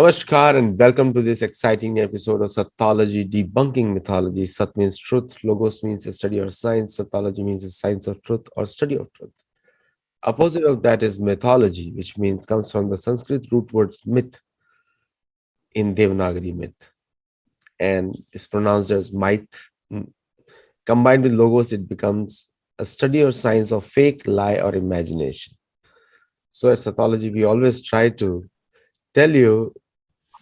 Namaskar and welcome to this exciting episode of Sattology, debunking mythology. Sat means truth, logos means a study or science, Sattology means a science of truth or study of truth. Opposite of that is mythology, which means comes from the Sanskrit root words myth in Devanagari myth and is pronounced as might. Combined with logos, it becomes a study or science of fake, lie, or imagination. So at Sattology, we always try to tell you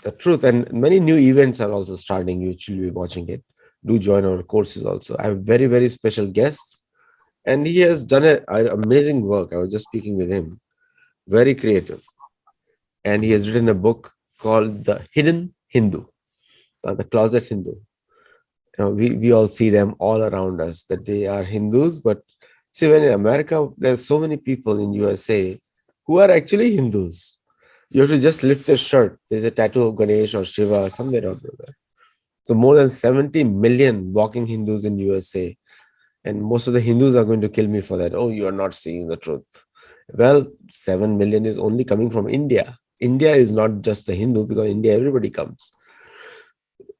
the truth, and many new events are also starting. You should be watching it. Do join our courses also. I have a very, very special guest, and he has done an amazing work. I was just speaking with him, very creative, and he has written a book called The Hidden Hindu, the Closet Hindu. We all see them all around us that they are Hindus, but see, when in America, there's so many people in USA who are actually Hindus. You have to just lift their shirt. There's a tattoo of Ganesh or Shiva somewhere out there. So more than 70 million walking Hindus in USA. And most of the Hindus are going to kill me for that. Oh, you are not seeing the truth. Well, 7 million is only coming from India. India is not just the Hindu, because India, everybody comes.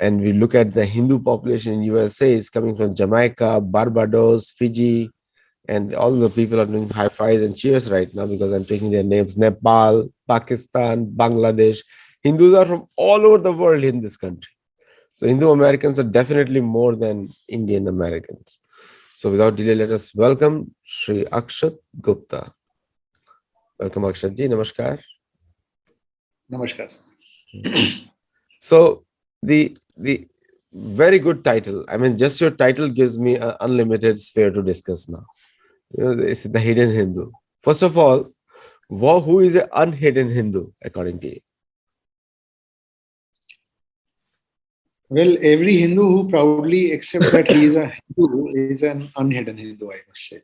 And we look at the Hindu population in USA, it's coming from Jamaica, Barbados, Fiji, and all the people are doing high fives and cheers right now because I'm taking their names. Nepal, Pakistan, Bangladesh. Hindus are from all over the world in this country. So Hindu Americans are definitely more than Indian Americans. So without delay, let us welcome Sri Akshat Gupta. Welcome, Akshat ji. Namaskar. Namaskar. So the very good title. I mean, just your title gives me an unlimited sphere to discuss now. It's the hidden Hindu. First of all, who is an unhidden Hindu according to you? Well, every Hindu who proudly accepts that he is a Hindu is an unhidden Hindu, I must say.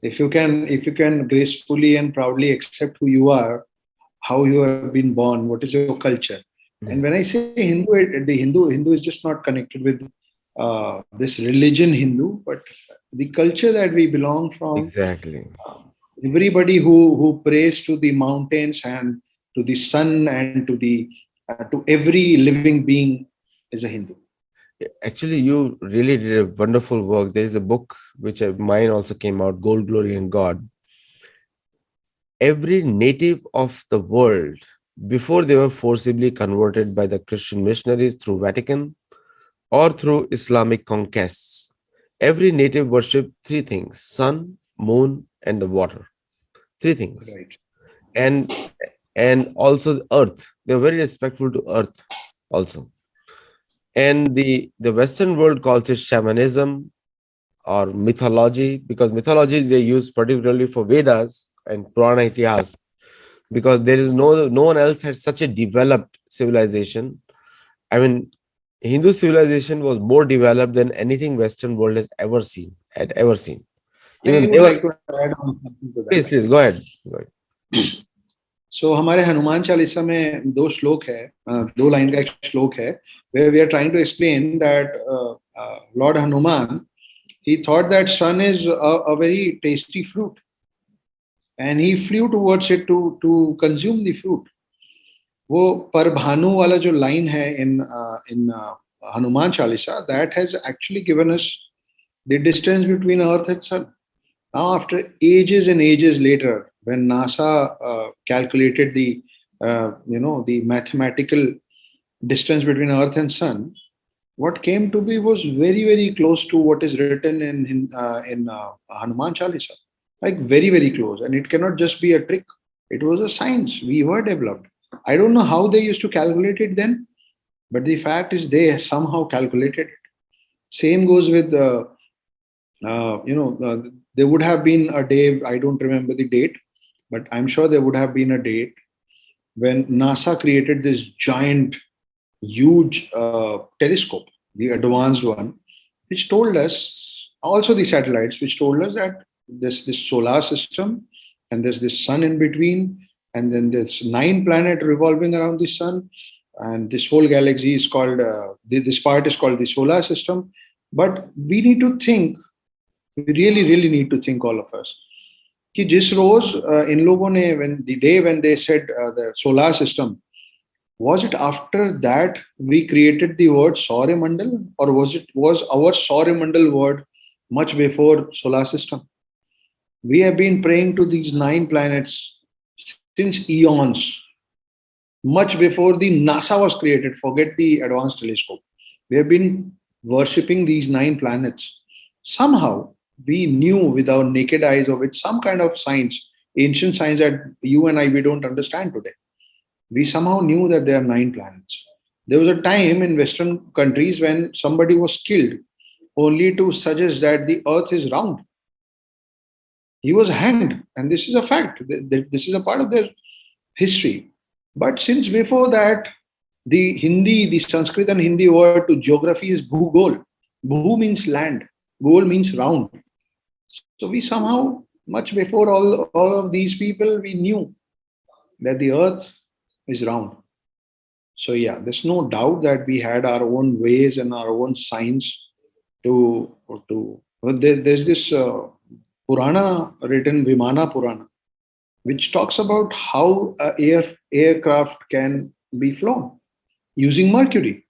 If you can gracefully and proudly accept who you are, how you have been born, what is your culture. And when I say Hindu, the Hindu is just not connected with this religion Hindu, but the culture that we belong from. Exactly. Everybody who prays to the mountains and to the sun and to every living being is a Hindu. Actually, you really did a wonderful work. There is a book which mine also came out, Gold, Glory, and God. Every native of the world, before they were forcibly converted by the Christian missionaries through Vatican or through Islamic conquests, every native worshipped three things: sun, moon, and the water. Three things. Right. And also the earth. They're very respectful to earth also. And the Western world calls it shamanism or mythology, because mythology they use particularly for Vedas and Purana Itihas, because there is no one else had such a developed civilization. I mean, Hindu civilization was more developed than anything Western world has ever seen. Even I they would were. like to add on something to that. Please, go ahead. So हमारे हनुमान चालीसा में दो श्लोक है, दो line का एक श्लोक है, where we are trying to explain that Lord Hanuman, he thought that sun is a very tasty fruit, and he flew towards it to consume the fruit. वो परभानु वाला जो line है in Hanuman Chalisa, that has actually given us the distance between Earth and Sun. Now, after ages and ages later, when NASA calculated the mathematical distance between Earth and Sun, what came to be was very, very close to what is written in Hanuman Chalisa, like very, very close. And it cannot just be a trick. It was a science. We were developed. I don't know how they used to calculate it then, but the fact is they somehow calculated it. Same goes with there would have been a day, I don't remember the date, but I'm sure there would have been a date when NASA created this giant, huge telescope, the advanced one, which told us, also the satellites, which told us that this solar system and there's this sun in between, and then there's 9 planets revolving around the sun, and this whole galaxy is called, this part is called the solar system. But we need to think, we really need to think, all of us, कि जिस रोज इन लोगों ने when the day when they said the solar system, Was it after that we created the word Saurya or was our Saurya word much before solar system? We have been praying to these nine planets since eons, much before the NASA was created. Forget the advanced telescope. We have been worshipping these nine planets. Somehow we knew with our naked eyes or with some kind of science, ancient science that you and I we don't understand today. We somehow knew that there are nine planets. There was a time in Western countries when somebody was killed only to suggest that the earth is round. He was hanged, and this is a fact. This is a part of their history. But since before that, the Hindi, the Sanskrit and Hindi word to geography is bhugol. Bhu means land, gol means round. So we somehow, much before all of these people, we knew that the earth is round. So yeah, there's no doubt that we had our own ways and our own science to. Well, there's this Purana written, Vimana Purana, which talks about how aircraft can be flown using mercury,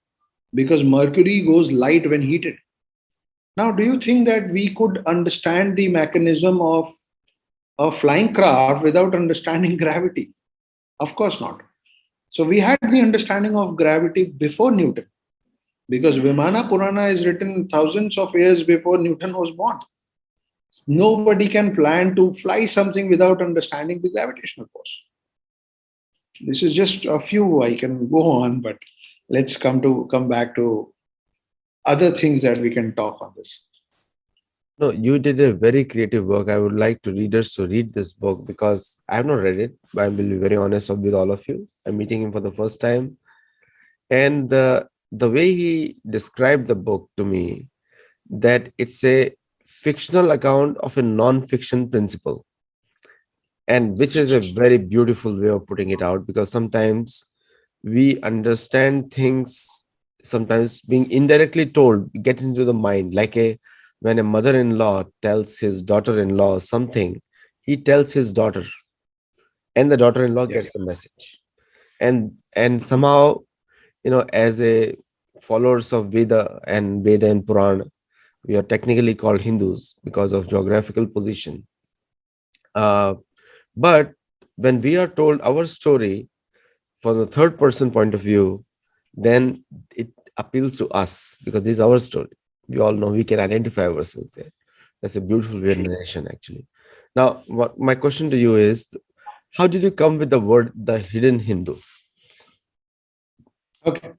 because mercury goes light when heated. Now, do you think that we could understand the mechanism of a flying craft without understanding gravity? Of course not. So we had the understanding of gravity before Newton, because Vimana Purana is written thousands of years before Newton was born. Nobody can plan to fly something without understanding the gravitational force. This is just a few. I can go on, but let's come back to other things that we can talk on this. No, you did a very creative work. I would like to readers to read this book because I have not read it, but I will be very honest with all of you. I'm meeting him for the first time. And the way he described the book to me, that it's a fictional account of a non-fiction principle, and which is a very beautiful way of putting it out, because sometimes we understand things, sometimes being indirectly told gets into the mind, like a when a mother-in-law tells his daughter-in-law something, he tells his daughter, and the daughter-in-law Yeah. gets the message. And somehow, as a followers of Veda and Purana, we are technically called Hindus because of geographical position. uh, but when we are told our story from the third person point of view, then it appeals to us because this is our story. We all know we can identify ourselves there. That's a beautiful way of narration, actually. Now, what my question to you is, how did you come with the word the hidden Hindu? Okay.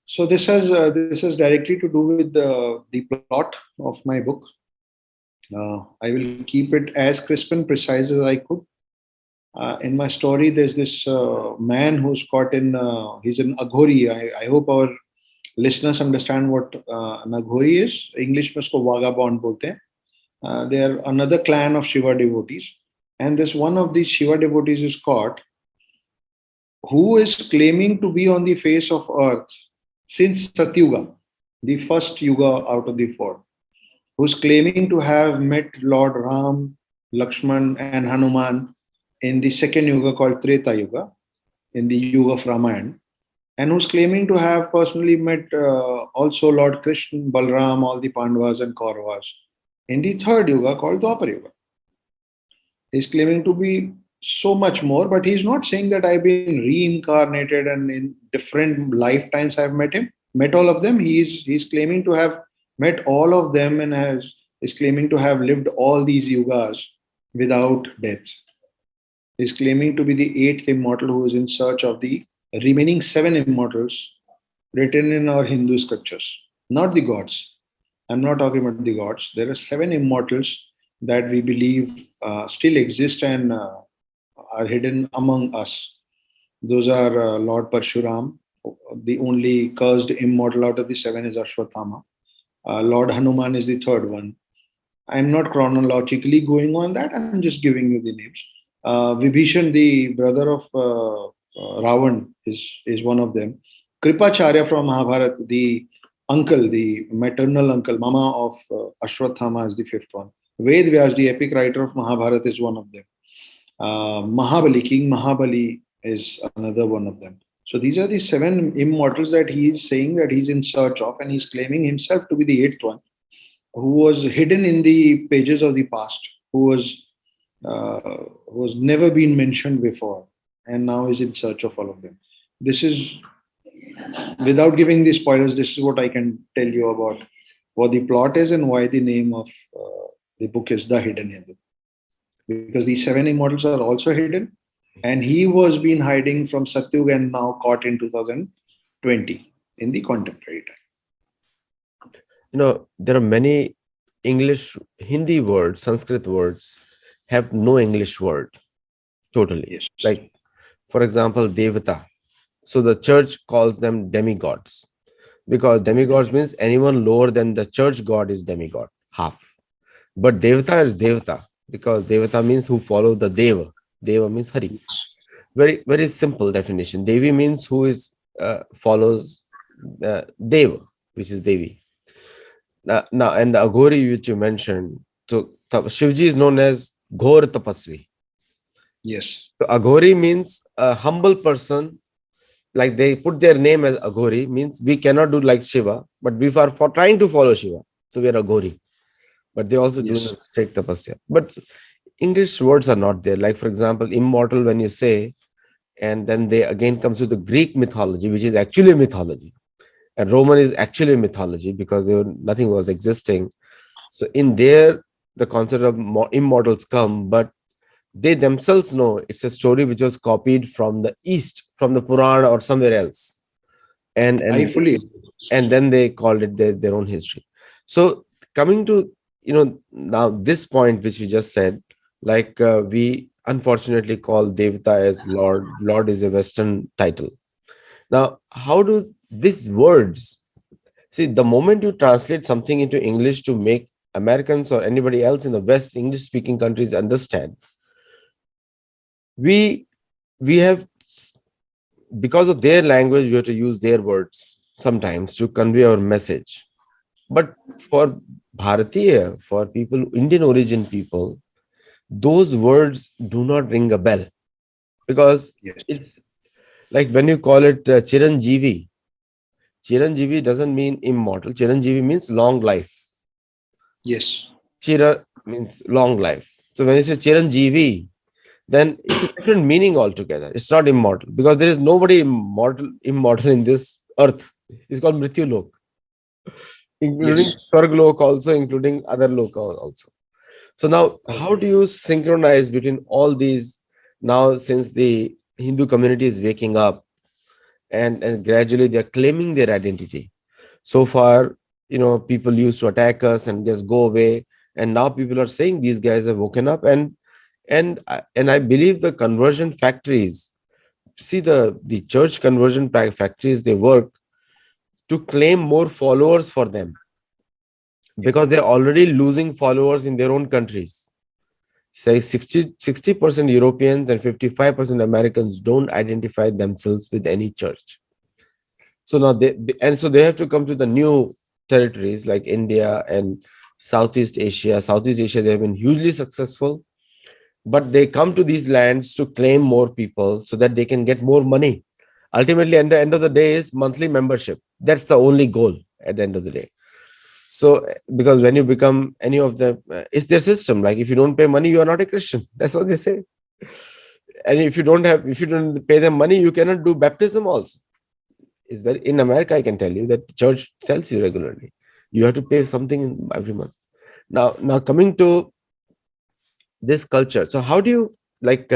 So this has directly to do with the plot of my book. I will keep it as crisp and precise as I could. In my story, there's this man who's caught in. He's an aghori. I hope our listeners understand what an aghori is. English में उसको vagabond बोलते हैं. They are another clan of Shiva devotees, and this one of these Shiva devotees is caught, who is claiming to be on the face of earth since Satyuga, the first yuga out of the four, who's claiming to have met Lord Ram, Lakshman, and Hanuman in the second yuga called Treta Yuga, in the Yuga of Ramayana, and who's claiming to have personally met also Lord Krishna, Balram, all the Pandavas and Kauravas in the third yuga called Dwapar Yuga. He's claiming to be so much more, but he's not saying that I've been reincarnated and in different lifetimes I've met him, met all of them. He's claiming to have met all of them and is claiming to have lived all these yugas without death. He's claiming to be the eighth immortal who is in search of the remaining seven immortals written in our Hindu scriptures, not the gods. I'm not talking about the gods. There are seven immortals that we believe still exist and are hidden among us. Those are Lord Parshuram, the only cursed immortal out of the seven is Ashwatthama. Lord Hanuman is the third one. I'm not chronologically going on that. I'm just giving you the names. Vibhishan, the brother of Ravan, is one of them. Kripacharya from Mahabharata, the uncle, the maternal uncle, mama of Ashwatthama is the fifth one. Ved Vyas, the epic writer of Mahabharata, is one of them. Mahabali, King Mahabali is another one of them. So these are the seven immortals that he is saying that he's in search of, and he's claiming himself to be the eighth one, who was hidden in the pages of the past, who was never been mentioned before, and now is in search of all of them. This is, without giving the spoilers, this is what I can tell you about what the plot is and why the name of the book is The Hidden Hindu. Because these seven immortals are also hidden, and he was been hiding from Satyug and now caught in 2020 in the contemporary time. There are many English, Hindi words, Sanskrit words have no English word totally. Yes. Like, for example, Devata. So the church calls them demigods because demigods means anyone lower than the church god is demigod, half. But Devata is Devata because Devata means who follow the Deva. Deva means Hari. Very, very simple definition. Devi means who is follows Deva, which is Devi. Now, and the Aghori which you mentioned, so Shivji is known as Ghor Tapasvi. Yes. So Aghori means a humble person, like they put their name as Aghori, means we cannot do like Shiva, but we are for trying to follow Shiva. So we are Aghori. But they also do in Yes. a strict tapasya. But English words are not there. Like, for example, immortal, when you say, and then they again comes to the Greek mythology, which is actually mythology. And Roman is actually mythology because nothing was existing. So in there, the concept of immortals come, but they themselves know it's a story which was copied from the East, from the Purana or somewhere else. And I and fully and then they called it their own history. So coming to now this point which we just said, like we unfortunately call Devata as Lord. Lord is a Western title. Now, how do these words see, the moment you translate something into English to make Americans or anybody else in the West English speaking countries understand, we we have, because of their language, we have to use their words sometimes to convey our message. But for Bharatiya, for people, Indian origin people, those words do not ring a bell because yes. it's like when you call it Chiranjeevi. Chiranjeevi doesn't mean immortal. Chiranjeevi means long life. Yes. Chira means long life. So when you say Chiranjeevi, then it's a different meaning altogether. It's not immortal because there is nobody immortal in this earth. It's called Mrityu Lok, including Yes. Swarg Lok also, including other Lok also. So now, how Okay. do you synchronize between all these now, since the Hindu community is waking up and gradually they're claiming their identity? So far, people used to attack us and just go away. And now people are saying these guys have woken up and I believe the conversion factories, see the church conversion factories, they work to claim more followers for them Yeah. because they're already losing followers in their own countries. Say 60% Europeans and 55% Americans don't identify themselves with any church. So now they have to come to the new territories like India and Southeast Asia. Southeast Asia, they have been hugely successful, but they come to these lands to claim more people so that they can get more money. Ultimately, at the end of the day, is monthly membership. That's the only goal at the end of the day. So, because when you become any of the, it's their system. Like if you don't pay money, you are not a Christian. That's what they say. And if you don't pay them money, you cannot do baptism also. Is very in America, I can tell you that the church sells you regularly. You have to pay something every month. Now coming to this culture. So how do you like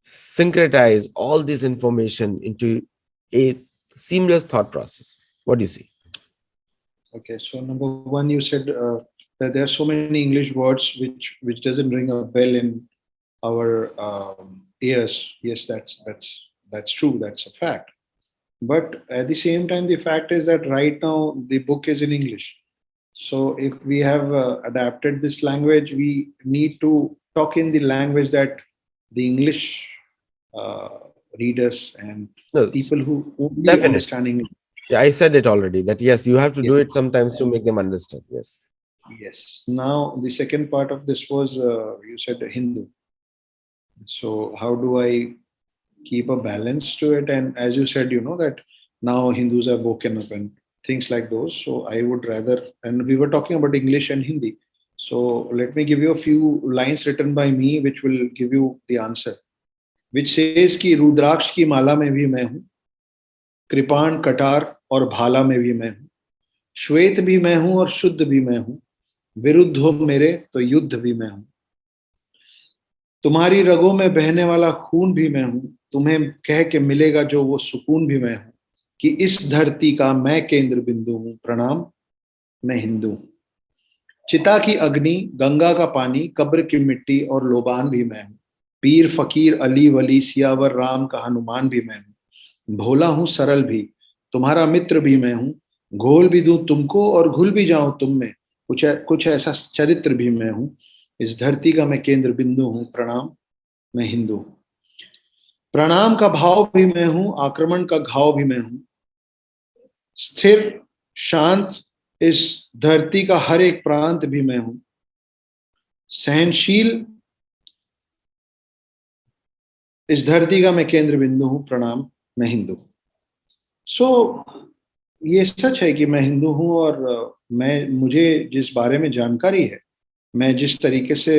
syncretize all this information into a seamless thought process? What do you see? Okay. So number one, you said that there are so many English words which doesn't ring a bell in our ears. Yes, that's true. That's a fact. But at the same time, the fact is that right now the book is in English. So if we have adapted this language, we need to talk in the language that the English uh, readers and No, people who only definitely. understand English. Yeah, I said it already that yes, you have to Yes. do it sometimes to make them understand. Yes. Yes. Now the second part of this was you said Hindu. So how do I keep a balance to it. And as you said, that now Hindus have woken up and things like those. So I would rather, and we were talking about English and Hindi. So let me give you a few lines written by me, which will give you the answer. Which says कि रुद्राक्ष की माला में भी मैं हूँ, कृपाण कटार और भाला में भी मैं हूँ, श्वेत भी मैं हूँ और शुद्ध भी मैं हूँ, विरुद्ध हो मेरे तो युद्ध भी मैं हूँ, तुम्हारी रगों में बहने वाला खून भी मैं हूं, तुम्हें कह के मिलेगा जो वो सुकून भी मैं हूं, कि इस धरती का मैं केंद्र बिंदु हूं, प्रणाम मैं हिंदू हूं, चिता की अग्नि, गंगा का पानी, कब्र की मिट्टी और लोबान भी मैं हूं, पीर फकीर अली वली सियावर राम का हनुमान भी मैं हूं, भोला हूं सरल भी, तुम्हारा मित्र भी मैं हूं, घोल भी दूं तुमको और घुल भी जाऊं तुम में, कुछ ऐसा चरित्र भी मैं हूं, इस धरती का मैं केंद्र बिंदु हूं, प्रणाम मैं हिंदू हूं, प्रणाम का भाव भी मैं हूं, आक्रमण का घाव भी मैं हूं, स्थिर शांत इस धरती का हर एक प्रांत भी मैं हूं, सहनशील इस धरती का मैं केंद्र बिंदु हूं, प्रणाम मैं हिंदू हूं। सो ये सच है कि मैं हिंदू हूं, और मैं मुझे जिस बारे में जानकारी है, मैं जिस तरीके से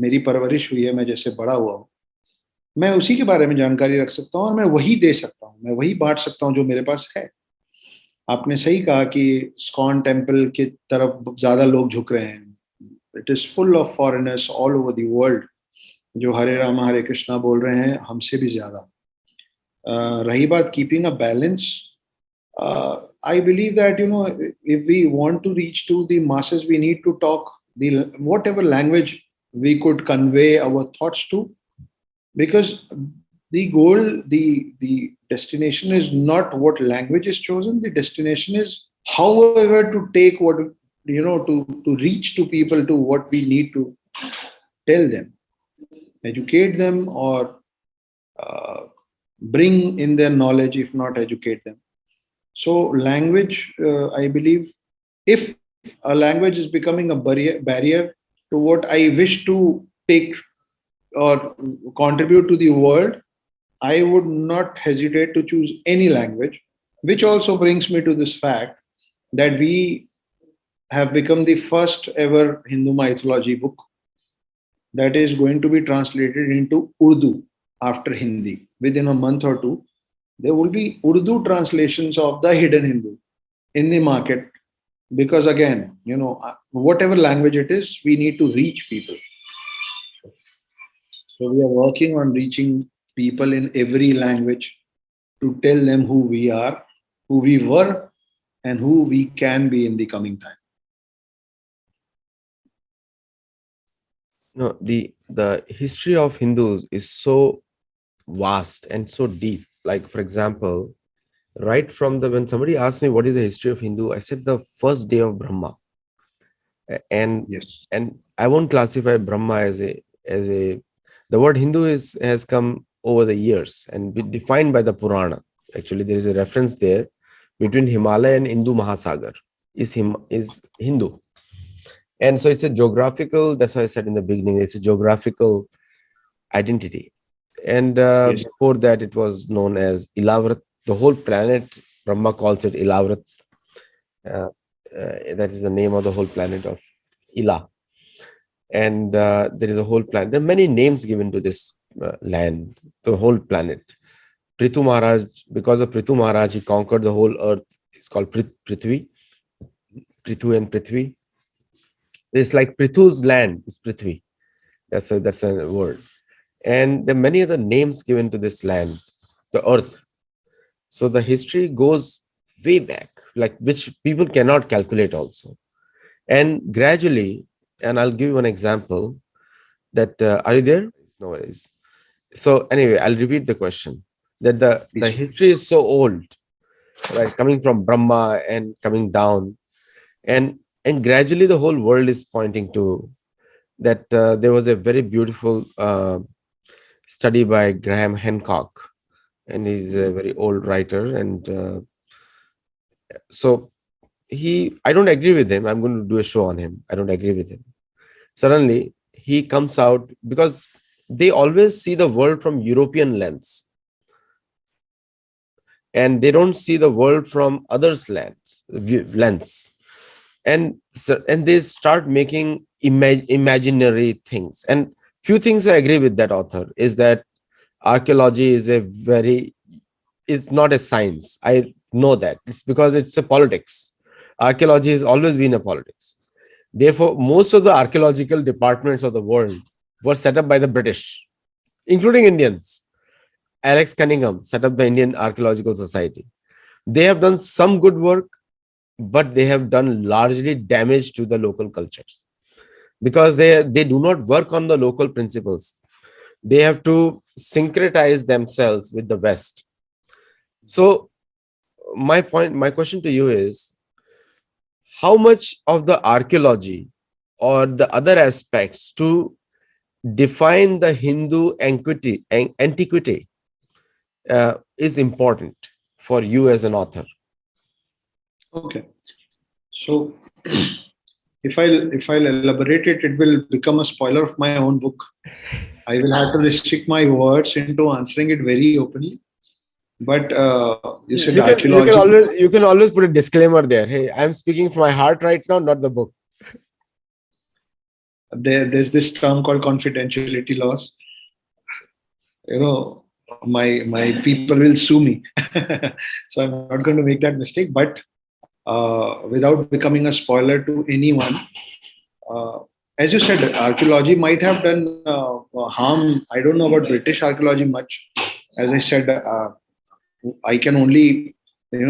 मेरी परवरिश हुई है, मैं जैसे बड़ा हुआ हूं, मैं उसी के बारे में जानकारी रख सकता हूं, और मैं वही दे सकता हूं, मैं वही बांट सकता हूं जो मेरे पास है। आपने सही कहा कि स्कॉन टेम्पल की तरफ ज्यादा लोग झुक रहे हैं। It is full of foreigners all over the world जो हरे राम हरे कृष्णा बोल रहे हैं, हमसे भी ज्यादा। रही बात keeping a balance, I believe that if we want to reach to the masses, we need to talk the whatever language we could convey our thoughts to, because the goal, the destination is not what language is chosen. The destination is however to take what to reach to people to what we need to tell them, educate them, or uh, bring in their knowledge, if not educate them. So language, I believe, if a language is becoming a barrier to what I wish to take or contribute to the world, I would not hesitate to choose any language, which also brings me to this fact that we have become the first ever Hindu mythology book that is going to be translated into Urdu after Hindi. Within a month or two, there will be Urdu translations of the Hidden Hindu in the market, because again, whatever language it is, we need to reach people. So we are working on reaching people in every language to tell them who we are, who we were, and who we can be in the coming time. No, the history of Hindus is so vast and so deep. Like, for example, right from the when somebody asked me what is the history of Hindu, I said the first day of Brahma. And Yes. and I won't classify Brahma as a the word Hindu has come over the years and be defined by the Purana. Actually, there is a reference there between Himalaya and Hindu Mahasagar is Hindu. And so it's a geographical, that's why I said in the beginning, it's a geographical identity. And Yes. before that, it was known as Ilavrat. The whole planet, Brahma calls it Ilavrat. Uh, that is the name of the whole planet of Ila. And there is a whole planet. There are many names given to this land, the whole planet. Prithu Maharaj, because of Prithu Maharaj, he conquered the whole earth. It's called Prithvi, Prithu and Prithvi. It's like Prithu's land is Prithvi. That's a word. And there are many other names given to this land, the earth. So the history goes way back, like which people cannot calculate also. And gradually, and I'll give you an example that, are you there? No worries. So anyway, I'll repeat the question that the Please. history is so old, right? Coming from Brahma and coming down, and gradually the whole world is pointing to that. There was a very beautiful study by Graham Hancock, and he's a very old writer. And so I don't agree with him. I'm going to do a show on him. I don't agree with him. Suddenly, he comes out because they always see the world from European lens. and they don't see the world from others' lens, and they start making imaginary things. And few things I agree with that author is that archaeology is not a science. I know that it's because it's a politics. Archaeology has always been a politics. Therefore, most of the archaeological departments of the world were set up by the British, including Indians. Alex Cunningham set up the Indian Archaeological Society. They have done some good work, but they have done largely damage to the local cultures because they do not work on the local principles. They have to syncretize themselves with the West. So my question to you is, how much of the archaeology or the other aspects to define the Hindu antiquity is important for you as an author? Okay. So if I'll elaborate it, it will become a spoiler of my own book. I will have to restrict my words into answering it very openly. But you said archaeology. You can always put a disclaimer there. Hey, I'm speaking from my heart right now, not the book. There's this term called confidentiality laws. You know, my people will sue me, so I'm not going to make that mistake. But without becoming a spoiler to anyone, uh, as you said, archaeology might have done harm. I don't know about British archaeology much. As I said, I can only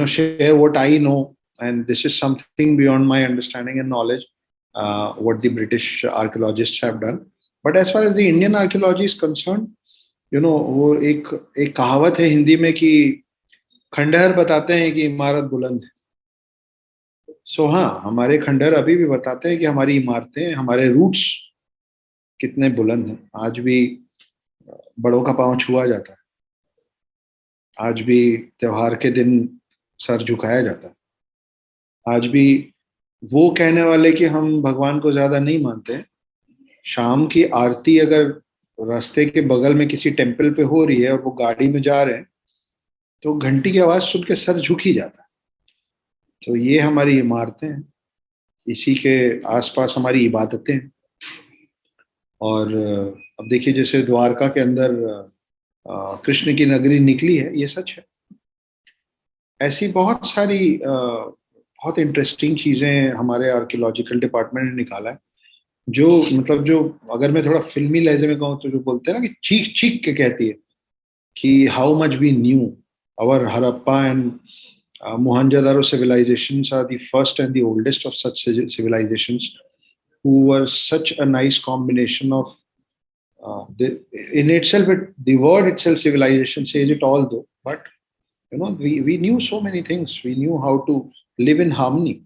share what I know, and this is something beyond my understanding and knowledge. What the British archaeologists have done, but as far as the Indian archaeology is concerned, वो एक कहावत है हिंदी में कि खंडहर बताते हैं कि इमारत बुलंद है. सो हाँ, हमारे खंडहर अभी भी बताते हैं कि हमारी इमारतें, हमारे रूट्स कितने बुलंद हैं. आज भी बड़ों का पांव छुआ जाता है. आज भी त्योहार के दिन सर झुकाया जाता है. आज भी वो कहने वाले कि हम भगवान को ज्यादा नहीं मानते, शाम की आरती अगर रास्ते के बगल में किसी टेम्पल पे हो रही है और वो गाड़ी में जा रहे हैं, तो घंटी की आवाज सुन के सर झुक ही जाता है. तो ये हमारी इमारतें हैं, इसी के आसपास हमारी इबादतें हैं. और अब देखिए, जैसे द्वारका के अंदर कृष्ण की नगरी निकली है, ये सच है. ऐसी बहुत सारी बहुत इंटरेस्टिंग चीजें हमारे आर्कियोलॉजिकल डिपार्टमेंट ने निकाला है, जो मतलब जो अगर मैं थोड़ा फिल्मी लहजे में कहूँ तो जो बोलते हैं ना कि चीख चीख के कहती है कि how much we knew. Our Harappa and Mohenjo-daro civilizations are the first and the oldest of such civilizations, who were such a nice combination of in itself, the word itself, civilization, says it all though. But we knew so many things. We knew how to live in harmony.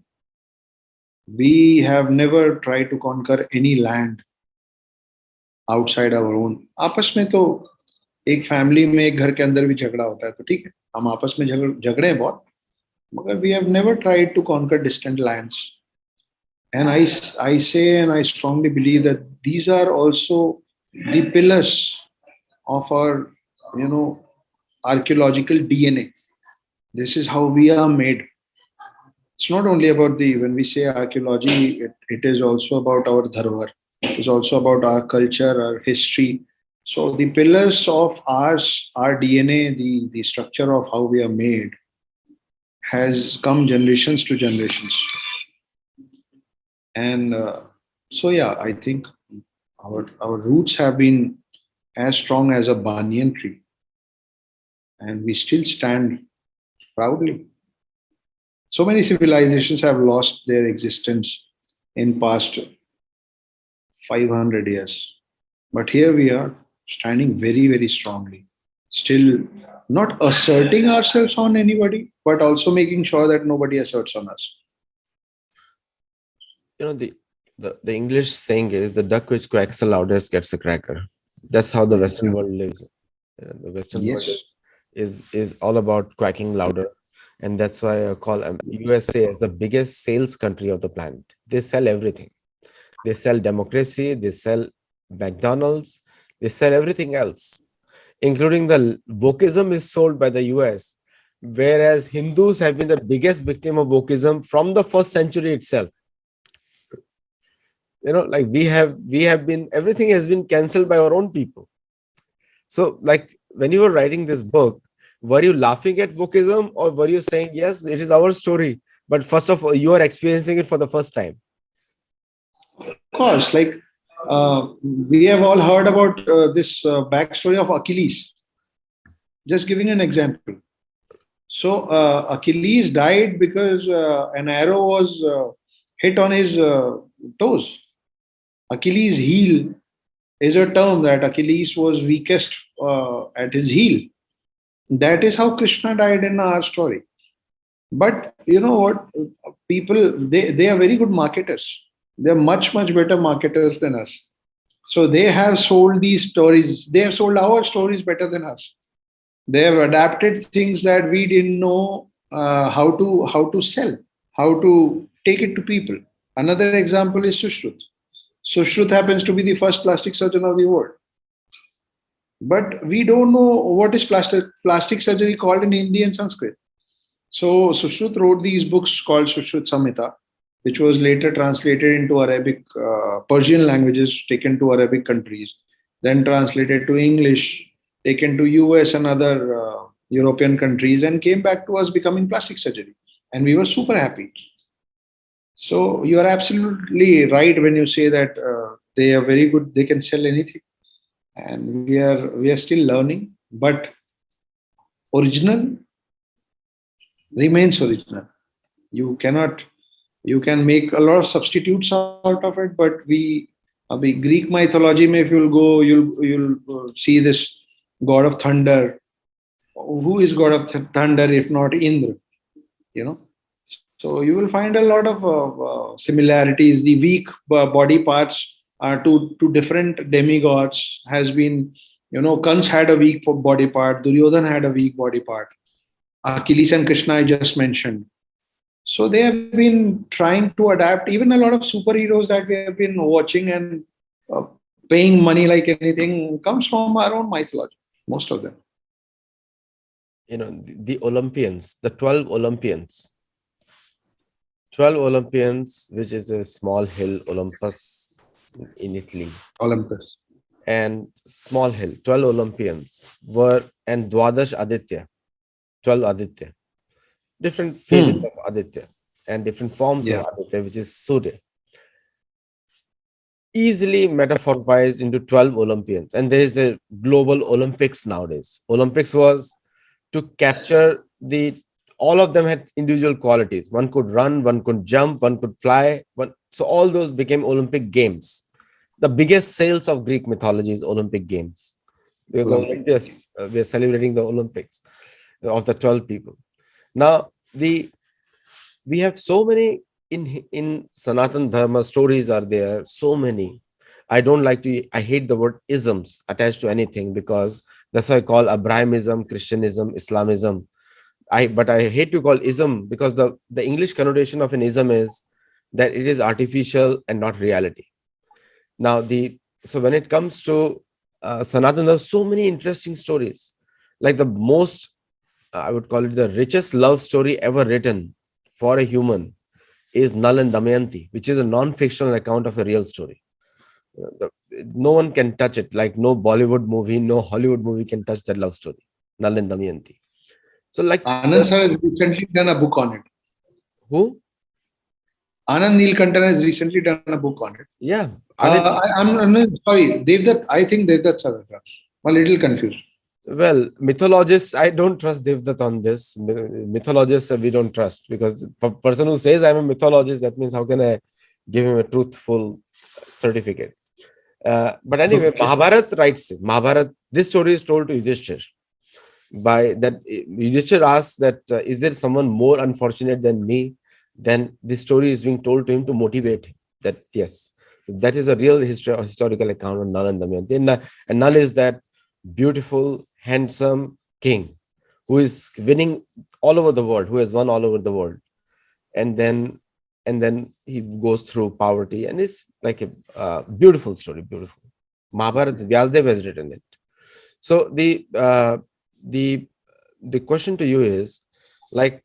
We have never tried to conquer any land outside our own. आपस में तो एक family में एक घर के अंदर भी झगड़ा होता है तो ठीक है, हम आपस में झगड़े हैं बहुत, मगर we have never tried to conquer distant lands. And I say and I strongly believe that these are also the pillars of our archaeological DNA. This is how we are made. It's not only about when we say archaeology, it is also about our dharwar. It is also about our culture, our history. So the pillars of ours, our DNA, the structure of how we are made, has come generations to generations. And so yeah, I think our roots have been as strong as a banyan tree, and we still stand proudly. So many civilizations have lost their existence in past 500 years, but here we are standing very, very strongly, still not asserting ourselves on anybody, but also making sure that nobody asserts on us. The English saying is, the duck which quacks the loudest gets a cracker. That's how the Western world lives. The Western world is all about quacking louder. And that's why I call USA as the biggest sales country of the planet. They sell everything. They sell democracy, they sell McDonald's, they sell everything else, including the wokeism is sold by the US. whereas Hindus have been the biggest victim of wokeism from the first century itself. Like we have been, everything has been cancelled by our own people. So, like, when you were writing this book, were you laughing at wokeism, or were you saying, yes, it is our story, but first of all, you are experiencing it for the first time? Of course, like we have all heard about this backstory of Achilles. Just giving an example. So Achilles died because an arrow was hit on his toes. Achilles' heel is a term that Achilles was weakest at his heel. That is how Krishna died in our story. But you know what? People, they are very good marketers. They're much better marketers than us. So they have sold these stories. They have sold our stories better than us. They have adapted things that we didn't know how to sell, how to take it to people. Another example is Sushruth. Sushruth happens to be the first plastic surgeon of the world. But we don't know what is plastic surgery called in Hindi and Sanskrit. So Sushruth wrote these books called Sushruth Samhita, which was later translated into Arabic, Persian languages, taken to Arabic countries, then translated to English, taken to US and other European countries, and came back to us becoming plastic surgery. And we were super happy. So you are absolutely right when you say that they are very good. They can sell anything, and we are still learning. But original remains original. You cannot. You can make a lot of substitutes out of it, but we Greek mythology. If you'll go, you'll see this god of thunder. Who is god of thunder if not Indra? You know. So you will find a lot of similarities. The weak body parts to different demigods has been, Kans had a weak body part, Duryodhan had a weak body part, Achilles and Krishna I just mentioned. So they have been trying to adapt. Even a lot of superheroes that we have been watching and paying money like anything comes from our own mythology, most of them. The Olympians, the 12 Olympians, 12 Olympians, which is a small hill, Olympus in Italy, Olympus. and small hill, 12 Olympians were, and Dwadash Aditya, 12 Aditya, different phases Hmm. of Aditya and different forms of Yeah. Aditya, which is Surya, easily metaphorized into 12 Olympians. And there is a global Olympics nowadays. Olympics was to capture the, all of them had individual qualities. One could run, one could jump, one could fly. So all those became Olympic games. The biggest sales of Greek mythology is Olympic games. Because like Olympic. this, we are celebrating the Olympics of the 12 people. Now, we have so many in Sanatan Dharma stories are there, so many. I hate the word isms attached to anything, because that's why I call Abrahamism, Christianism, Islamism. But I hate to call ism, because the English connotation of an ism is that it is artificial and not reality. Now, so when it comes to Sanatan, there are so many interesting stories. Like the most, I would call it the richest love story ever written for a human is Nal and Damayanti, which is a non-fictional account of a real story. No one can touch it. Like no Bollywood movie, no Hollywood movie can touch that love story, Nal and Damayanti. So, like, Anand sir has recently done a book on it. who? Anand Neelkantan has recently done a book on it. Yeah, Aditya. I'm sorry, Devdutt. I think Devdutt sir. I'm a little confused. Well, mythologists, I don't trust Devdutt on this. Mythologists, we don't trust, because person who says I'm a mythologist, that means how can I give him a truthful certificate? But anyway, Okay. Mahabharat writes it. Mahabharat, this story is told to Yudhishthir. By that, Yudhishthir asks that, is there someone more unfortunate than me? Then this story is being told to him to motivate him. That yes, that is a real historical account of Nal and Damayanti. And Nal is that beautiful, handsome king who is winning all over the world, who has won all over the world, and then he goes through poverty, and it's like a beautiful story, beautiful. Mahabharat, Vyasdev has written it. So the the question to you is, Like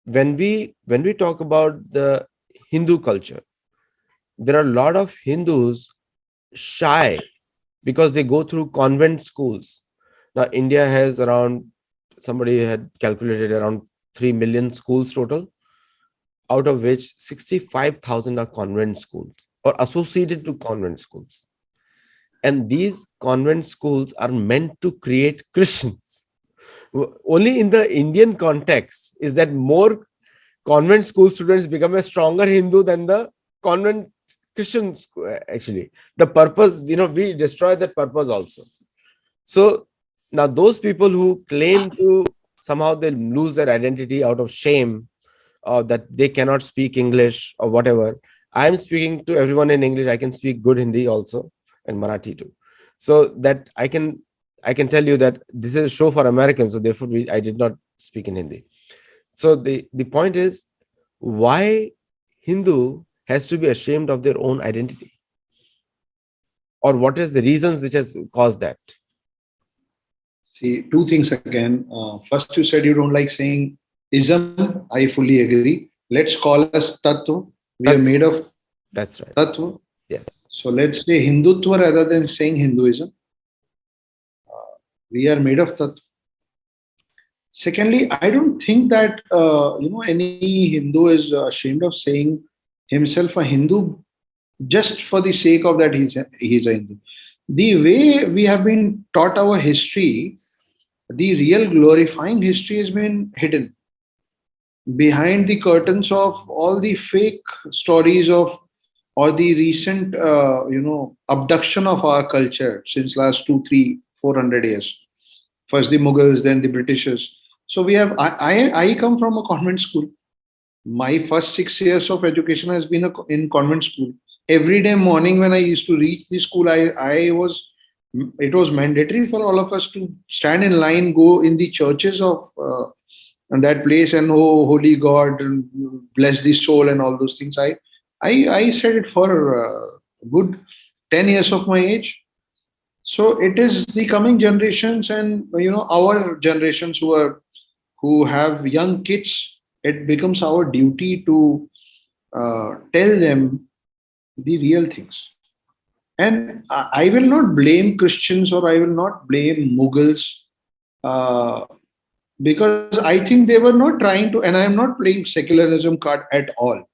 when we talk about the Hindu culture, there are a lot of Hindus shy because they go through convent schools. Now, India has around, somebody had calculated, around 3 million schools total, out of which 65,000 are convent schools or associated to convent schools. And these convent schools are meant to create Christians. Only in the Indian context is that more convent school students become a stronger Hindu than the convent Christian school, actually. The purpose, we destroy that purpose also. So now those people who claim to somehow they lose their identity out of shame, or that they cannot speak English or whatever. I'm speaking to everyone in English. I can speak good Hindi also and Marathi too. So that I can tell you that this is a show for Americans. So therefore, I did not speak in Hindi. So the point is, why Hindu has to be ashamed of their own identity, or what is the reasons which has caused that? See, two things again. First, you said you don't like saying ism. I fully agree. Let's call us tattva. We are That made of that's right. tattva. Yes. So let's say Hindutva rather than saying Hinduism. We are made of tattva. Secondly, I don't think that any Hindu is ashamed of saying himself a Hindu just for the sake of that he's a Hindu. The way we have been taught our history, the real glorifying history has been hidden behind the curtains of all the fake stories of or the recent abduction of our culture since last 2, 3, 400 years. First the Mughals, then the Britishers. So we have I come from a convent school. My first 6 years of education has been in convent school. Every day morning when I used to reach the school, it was mandatory for all of us to stand in line, go in the churches of that place, and oh holy God, and bless the soul and all those things. I said it for good 10 years of my age. So it is the coming generations and our generations who have young kids. It becomes our duty to tell them the real things. And I will not blame Christians or I will not blame Mughals uh, because I think they were not trying to, and I am not playing secularism card at all.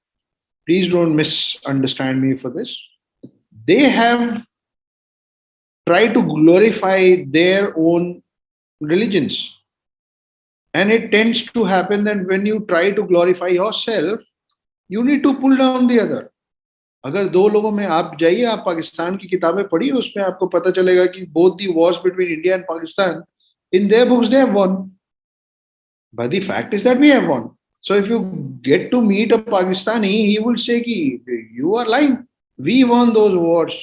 Please don't misunderstand me for this. They have tried to glorify their own religions. And it tends to happen that when you try to glorify yourself, you need to pull down the other. अगर दो लोगों में आप जाइए, आप पाकिस्तान की किताबें पढ़िए, उसमें आपको पता चलेगा कि both the wars between India and Pakistan, in their books they have won. But the fact is that we have won. So if you get to meet a Pakistani, he will say कि you are lying. We won those wars.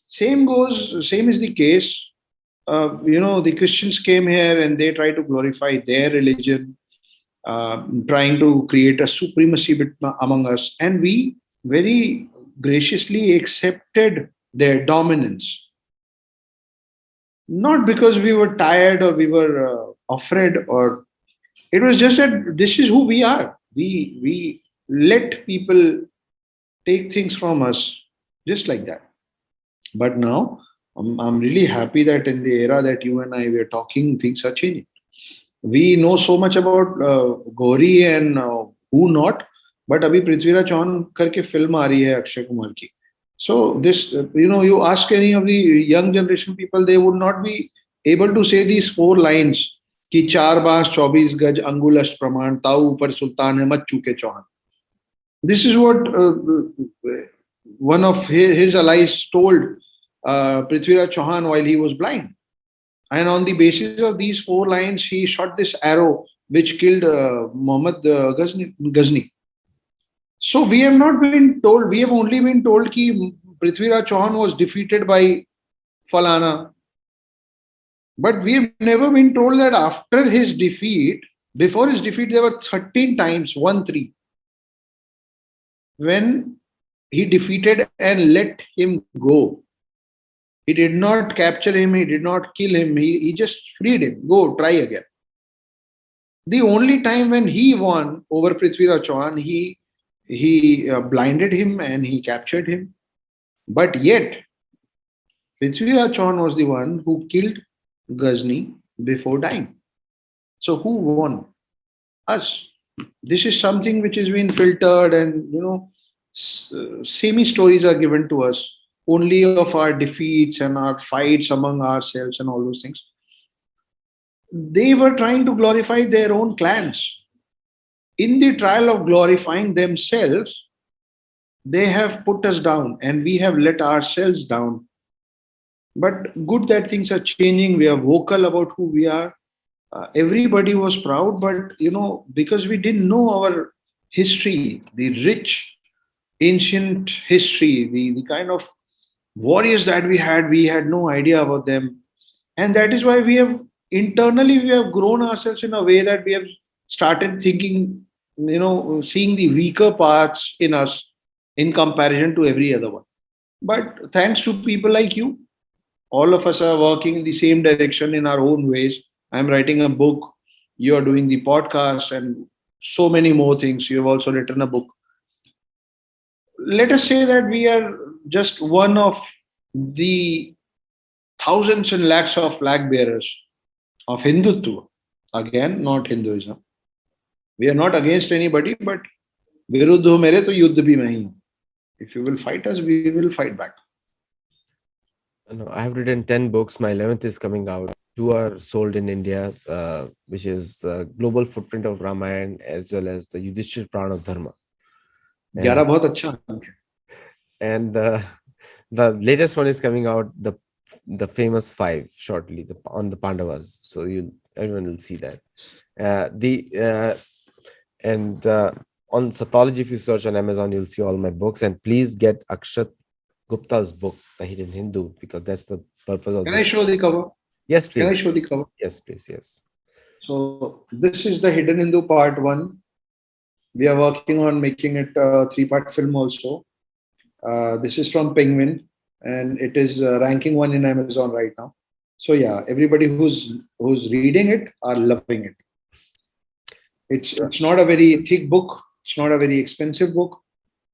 Same is the case. The Christians came here and they try to glorify their religion, trying to create a supremacy among us. And we very graciously accepted their dominance. Not because we were tired or we were afraid, or it was just that this is who we are. We let people take things from us just like that. But now I'm really happy that in the era that you and I were talking, things are changing. We know so much about Gauri and who not, but abhi Prithviraj Chauhan karke film aa rahi hai Akshay Kumar ki. So this, you ask any of the young generation people, they would not be able to say these four lines कि 4 बांस 24 गज अंगुल अष्ट प्रमाण ताऊ ऊपर सुल्तान है मत चूके Chauhan. This is what one of his allies told Prithviraj Chauhan while he was blind. And on the basis of these 4 lines, he shot this arrow which killed Muhammad Ghazni. So we have not been told, we have only been told that Prithviraj Chauhan was defeated by Falana. But we have never been told that after his defeat, before his defeat, there were 13 times, 1-3, when he defeated and let him go. He did not capture him, he did not kill him, he just freed him. Go, try again. The only time when he won over Prithviraj Chauhan, he blinded him and he captured him. But yet, Prithviraj Chauhan was the one who killed Ghazni before dying. So who won? Us. This is something which has been filtered, and semi stories are given to us only of our defeats and our fights among ourselves and all those things. They were trying to glorify their own clans. In the trial of glorifying themselves, they have put us down and we have let ourselves down. But good that things are changing. We are vocal about who we are. Everybody was proud, but because we didn't know our history, the rich ancient history, the kind of warriors that we had no idea about them. And that is why we have grown ourselves in a way that we have started thinking, seeing the weaker parts in us in comparison to every other one. But thanks to people like you, all of us are working in the same direction in our own ways. I'm writing a book, you are doing the podcast, and so many more things. You have also written a book. Let us say that we are just one of the thousands and lakhs of flag bearers of Hindutva. Again, not Hinduism. We are not against anybody, but विरुद्ध हो मेरे तो युद्ध भी मैं ही हूं. If you will fight us, we will fight back. No, I have written 10 books. My 11th is coming out. Two are sold in India, which is the global footprint of Ramayana as well as the Yudhishthir Pran of Dharma. 11 बहुत अच्छा अंक है. And the latest one is coming out, the famous five shortly, on the Pandavas. So everyone will see that. On Sattology, if you search on Amazon, you'll see all my books. And please get Akshat Gupta's book, The Hidden Hindu, because that's the purpose of Can this. I show the cover? Yes, please. Can I show the cover? Yes, please. Yes. So this is the Hidden Hindu Part 1. We are working on making it a 3-part film also. This is from Penguin, and it is ranking 1 in Amazon right now. So yeah, everybody who's reading it are loving it. It's not a very thick book. It's not a very expensive book,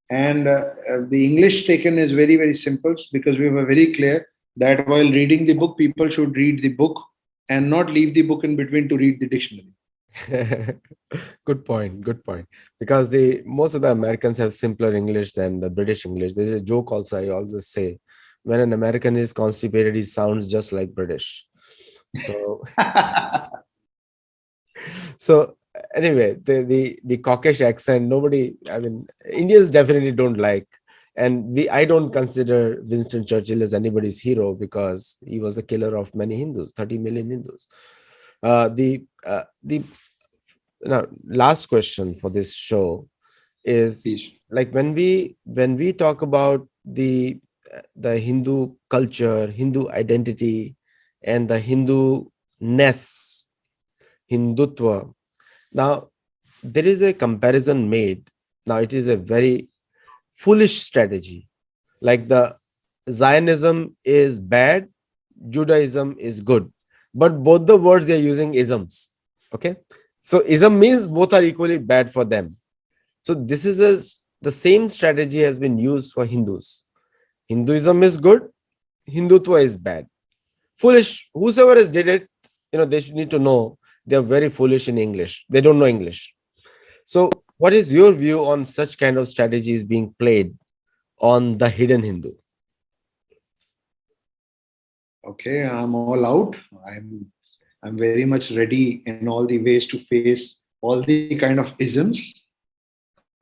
and the English taken is very very simple because we were very clear that while reading the book, people should read the book and not leave the book in between to read the dictionary. Good point. Good point. Because most of the Americans have simpler English than the British English. There's a joke also I always say: when an American is constipated, he sounds just like British. So, so anyway, the Caucasian accent, nobody. I mean, Indians definitely don't like. And I don't consider Winston Churchill as anybody's hero because he was a killer of many Hindus, 30 million Hindus. The Now, last question for this show is, Please. like, when we talk about the Hindu culture, Hindu identity, and the Hindu-ness, Hindutva. Now, there is a comparison made. Now, it is a very foolish strategy. Like, the Zionism is bad, Judaism is good, but both the words they are using isms. Okay, so ism means both are equally bad for them. So this is the same strategy has been used for Hindus. Hinduism is good, Hindutva is bad. Foolish. Whosoever has did it, they should need to know they are very foolish in English. They don't know English. So, what is your view on such kind of strategies being played on the hidden Hindu? Okay, I'm all out. I'm very much ready in all the ways to face all the kind of isms.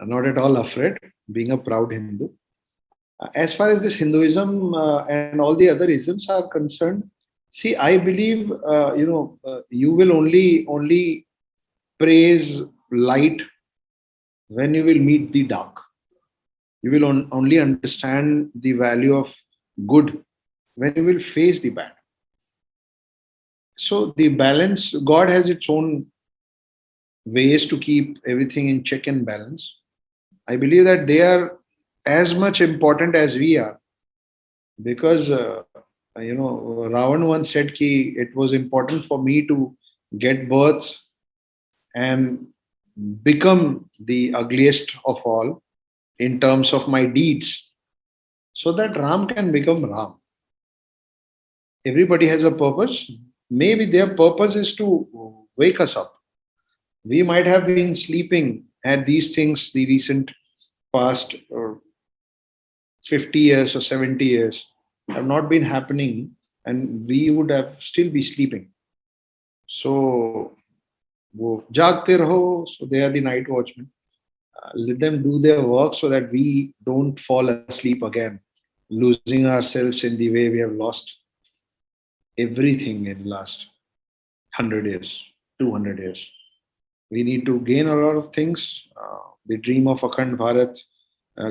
I'm not at all afraid, being a proud Hindu. As far as this Hinduism and all the other isms are concerned, see, I believe you will only praise light when you will meet the dark. You will only understand the value of good when you will face the bad. So the balance, God has its own ways to keep everything in check and balance. I believe that they are as much important as we are, because Ravan once said that it was important for me to get birth and become the ugliest of all in terms of my deeds, so that Ram can become Ram. Everybody has a purpose. Maybe their purpose is to wake us up. We might have been sleeping at these things the recent past or 50 years or 70 years have not been happening, and we would have still be sleeping. So वो जागते रहो, so they are the night watchmen. Let them do their work so that we don't fall asleep again, losing ourselves in the way we have lost everything in the last 100 years, 200 years. We need to gain a lot of things. The dream of Akhand Bharat,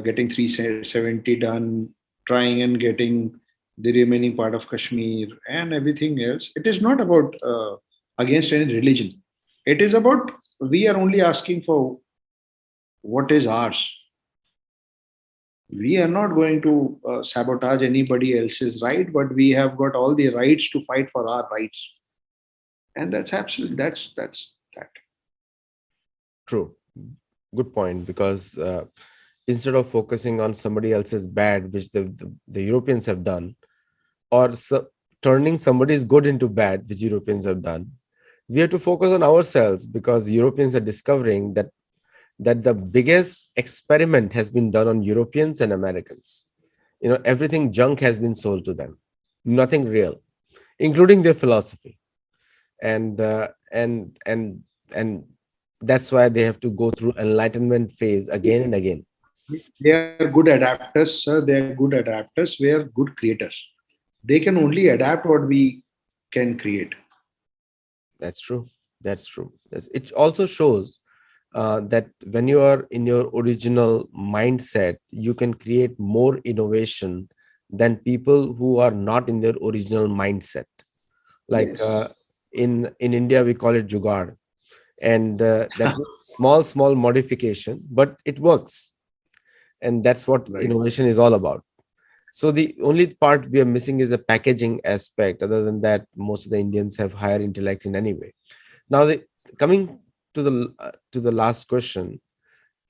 getting 370 done, trying and getting the remaining part of Kashmir and everything else. It is not about against any religion. It is about we are only asking for what is ours. We are not going to sabotage anybody else's right, but we have got all the rights to fight for our rights, and that's absolutely that's that. True. Good point. Because instead of focusing on somebody else's bad, which the Europeans have done, or turning somebody's good into bad, which Europeans have done, we have to focus on ourselves, because Europeans are discovering that the biggest experiment has been done on Europeans and Americans. Everything junk has been sold to them, nothing real, including their philosophy, and that's why they have to go through enlightenment phase again and again. They are good adapters, sir. They are good adapters. We are good creators. They can only adapt what we can create. That's true. That's true. It also shows that when you are in your original mindset, you can create more innovation than people who are not in their original mindset. Like Yes. in India, we call it jugaad, and that means small modification, but it works, and that's what Right. innovation is all about. So the only part we are missing is a packaging aspect. Other than that, most of the Indians have higher intellect in any way. Now, coming to the last question,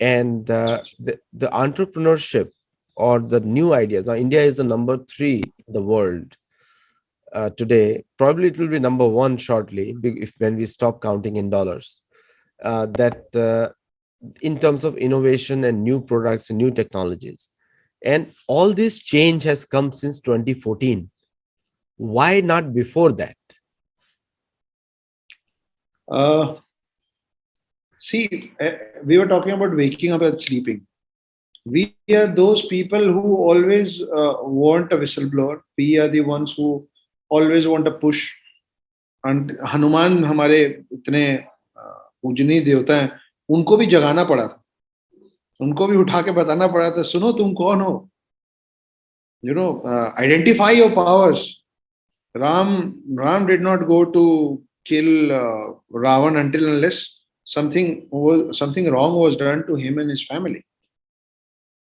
and the entrepreneurship or the new ideas. Now, India is the number three in the world today. Probably it will be number one shortly, if when we stop counting in dollars. That in terms of innovation and new products and new technologies, and all this change has come since 2014. Why not before that? Uh, See, we were talking about waking up and sleeping. We are those people who always want a whistleblower. We are the ones who always want a push. And Hanuman हमारे इतने पूजनीय देवता हैं, उनको भी जगाना पड़ा था. उनको भी उठा के बताना पड़ा था, सुनो तुम कौन हो. Identify your powers. Ram did not go to kill Ravan until unless something wrong was done to him and his family.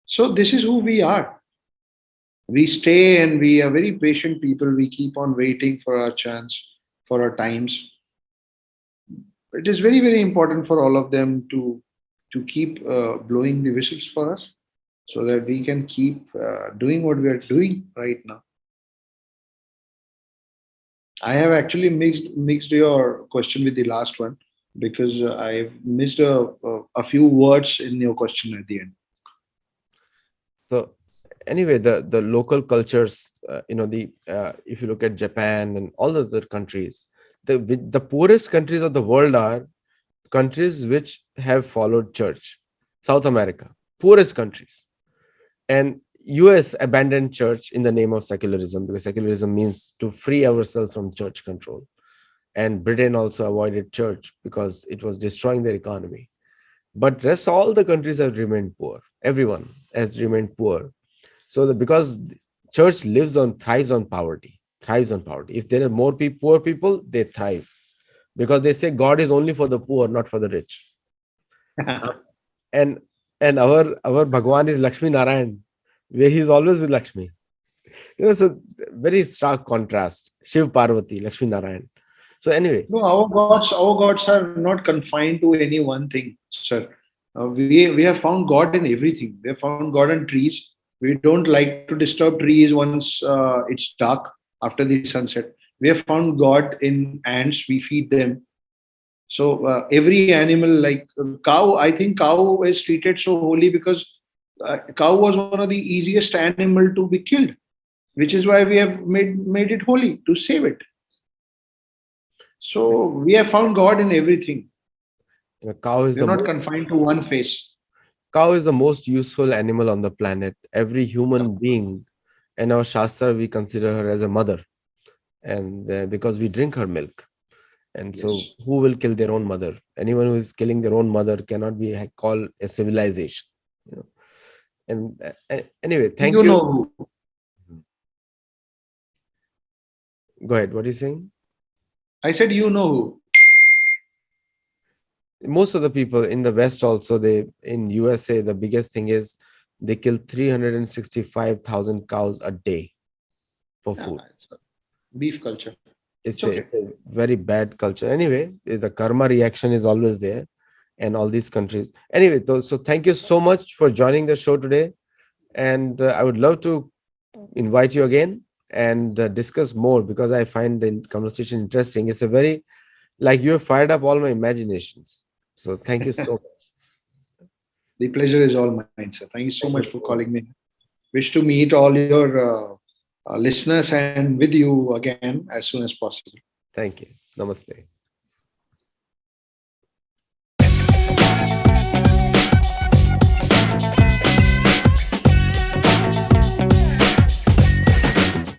So this is who we are. We stay and we are very patient people. We keep on waiting for our chance, for our times. It is very, very important for all of them to keep blowing the whistles for us, so that we can keep doing what we are doing right now. I have actually mixed your question with the last one, because I missed a few words in your question at the end. So anyway, the local cultures, the if you look at Japan and all the other countries, the poorest countries of the world are countries which have followed church. South America, poorest countries, and US abandoned church in the name of secularism, because secularism means to free ourselves from church control. And Britain also avoided church because it was destroying their economy. But rest all the countries have remained poor. Everyone has remained poor. So because church thrives on poverty, thrives on poverty. If there are more poor people, they thrive, because they say God is only for the poor, not for the rich. And our Bhagwan is Lakshmi Narayan, where he's always with Lakshmi. So very stark contrast. Shiv Parvati, Lakshmi Narayan. So anyway, No, our gods are not confined to any one thing, sir. We have found God in everything. We have found God in trees. We don't like to disturb trees once it's dark after the sunset. We have found God in ants. We feed them. So every animal, like cow, I think cow is treated so holy because cow was one of the easiest animal to be killed, which is why we have made it holy to save it. So we have found God in everything. cow is We're the not most confined to one face. cow is the most useful animal on the planet. Every human being in our shastra we consider her as a mother, and because we drink her milk. And so, Yes. who will kill their own mother? Anyone who is killing their own mother cannot be called a civilization. You know. And anyway, thank You you. know who. Go ahead. What are you saying? I said you know who. Most of the people in the West also, they in USA, the biggest thing is they kill 365,000 cows a day for Yeah, food. it's a beef culture. It's It's okay. a very bad culture. Anyway, the karma reaction is always there, and all these countries. Anyway, so thank you so much for joining the show today, and I would love to invite you again and discuss more because I find the conversation interesting. It's a very like you have fired up all my imaginations. So thank you so much. The pleasure is all mine, sir. Thank you so much Thank for you so calling much. me. Wish to meet all your listeners and with you again as soon as possible. Thank you. Namaste.